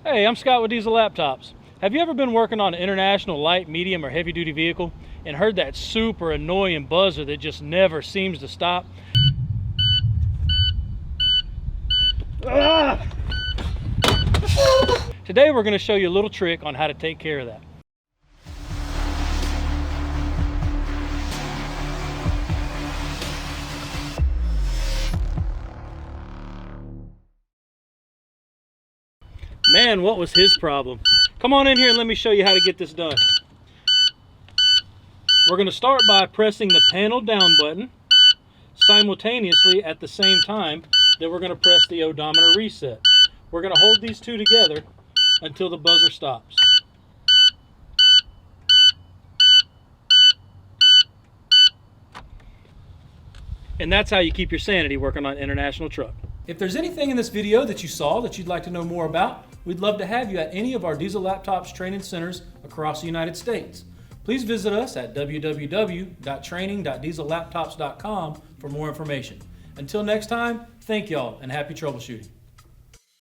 Hey, I'm Scott with Diesel Laptops. Have you ever been working on an international light, medium, or heavy duty vehicle and heard that super annoying buzzer that just never seems to stop? Ah! Today we're going to show you a little trick on how to take care of that. Man, what was his problem? Come on in here and let me show you how to get this done. We're going to start by pressing the panel down button simultaneously at the same time that we're going to press the odometer reset. We're going to hold these two together until the buzzer stops. And that's how you keep your sanity working on an international truck. If there's anything in this video that you saw that you'd like to know more about, we'd love to have you at any of our Diesel Laptops training centers across the United States. Please visit us at www.training.diesellaptops.com for more information. Until next time, thank y'all and happy troubleshooting.